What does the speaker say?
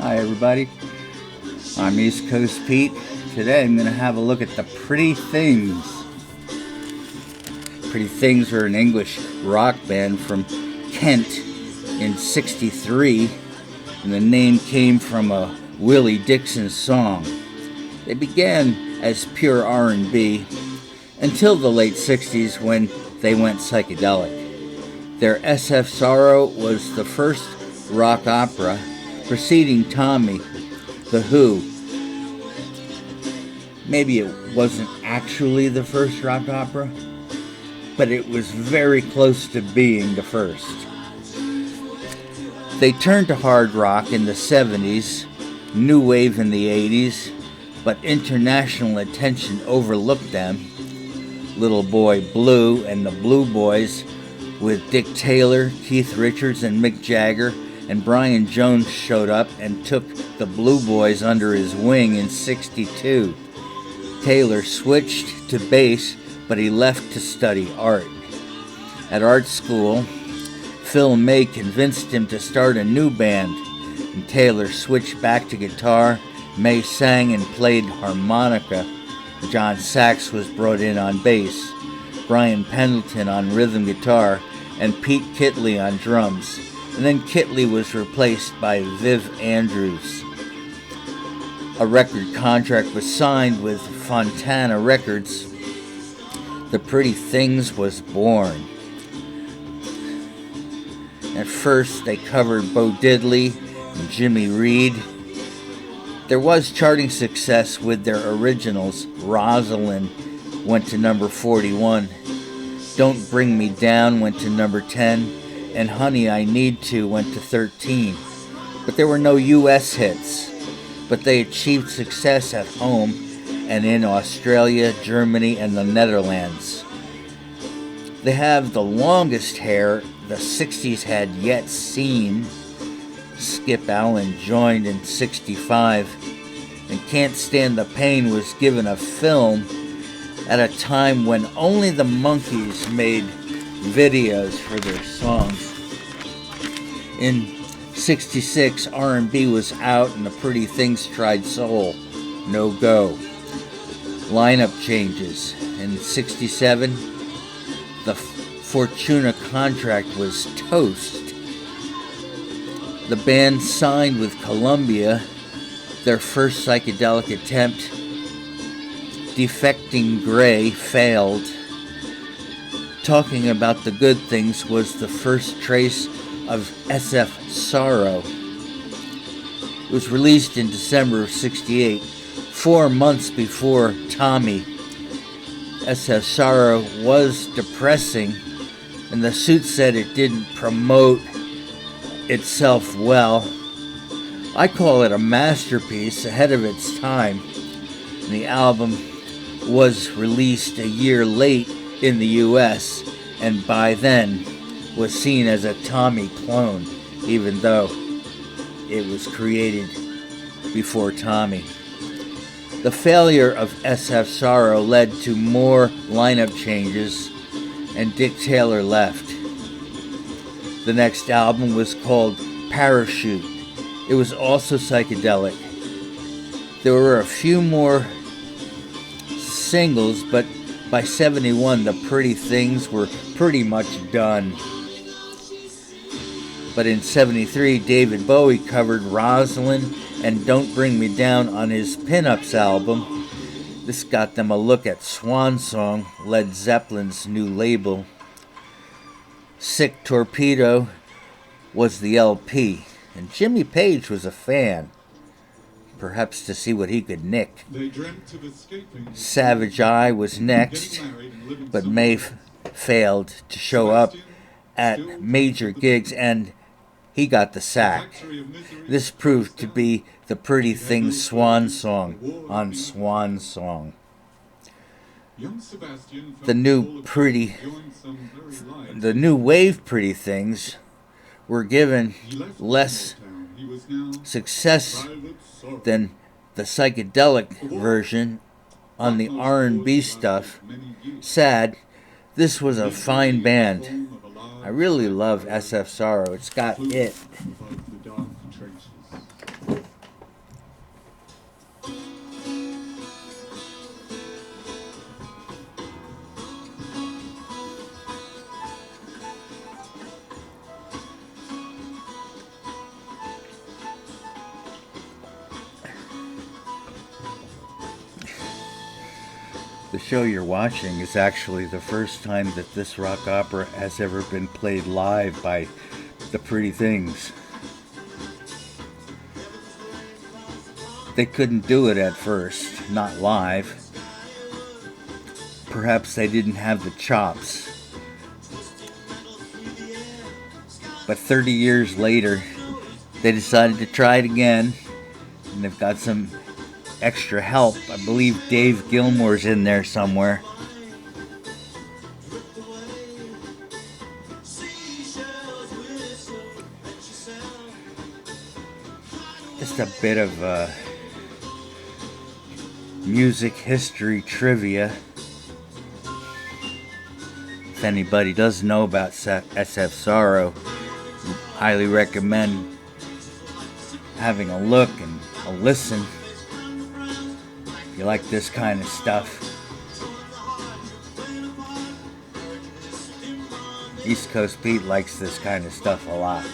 Hi everybody, I'm East Coast Pete. Today I'm going to have a look at the Pretty Things. Pretty Things are an English rock band from Kent in '63, and the name came from a Willie Dixon song. They began as pure R&B until the late '60s when they went psychedelic. Their SF Sorrow was the first rock opera preceding Tommy, The Who. Maybe it wasn't actually the first rock opera, but it was very close to being the first. They turned to hard rock in the '70s, new wave in the '80s, but international attention overlooked them. Little Boy Blue and the Blue Boys, with Dick Taylor, Keith Richards, and Mick Jagger, and Brian Jones showed up and took the Blue Boys under his wing in '62. Taylor switched to bass, but he left to study art. At art school, Phil May convinced him to start a new band, and Taylor switched back to guitar. May sang and played harmonica. John Sachs was brought in on bass, Brian Pendleton on rhythm guitar, and Pete Kitley on drums. And then Kitley was replaced by Viv Andrews. A record contract was signed with Fontana Records. The Pretty Things was born. At first, they covered Bo Diddley and Jimmy Reed. There was charting success with their originals. Rosalind went to number 41. Don't Bring Me Down went to number 10. And Honey, I Need To went to 13. But there were no U.S. hits. But they achieved success at home and in Australia, Germany, and the Netherlands. They have the longest hair the 60s had yet seen. Skip Allen joined in '65, and Can't Stand the Pain was given a film at a time when only the Monkees made videos for their songs. In '66, R&B was out and the Pretty Things tried soul. No go. Lineup changes. In '67, the Fortuna contract was toast. The band signed with Columbia. Their first psychedelic attempt, Defecting Gray, failed. Talking About the Good Things was the first trace of SF Sorrow. It was released in December of '68, 4 months before Tommy. SF Sorrow was depressing, and the suit said it didn't promote itself well. I call it a masterpiece ahead of its time. The album was released a year late in the US, and by then was seen as a Tommy clone, even though it was created before Tommy. The failure of SF Sorrow led to more lineup changes, and Dick Taylor left. The next album was called Parachute. It was also psychedelic. There were a few more singles, but by '71, the Pretty Things were pretty much done. But in '73, David Bowie covered Rosalind and Don't Bring Me Down on his Pinups album. This got them a look at Swan Song, Led Zeppelin's new label. Sick Torpedo was the LP, and Jimmy Page was a fan, perhaps to see what he could nick. Savage Eye was next, but May failed to show up at major gigs, and he got the sack. This proved to be the Pretty Things' swan song on Swan Song. The new wave Pretty Things were given less success than the psychedelic version on the R&B stuff. Sad, this was a fine band. I really love SF Sorrow. It's got it. The show you're watching is actually the first time that this rock opera has ever been played live by the Pretty Things. They couldn't do it at first, not live. Perhaps they didn't have the chops. But 30 years later, they decided to try it again, and they've got some extra help. I believe Dave Gilmour's in there somewhere. Just a bit of music history trivia. If anybody does know about SF Sorrow, highly recommend having a look and a listen if you like this kind of stuff. East Coast Pete likes this kind of stuff a lot.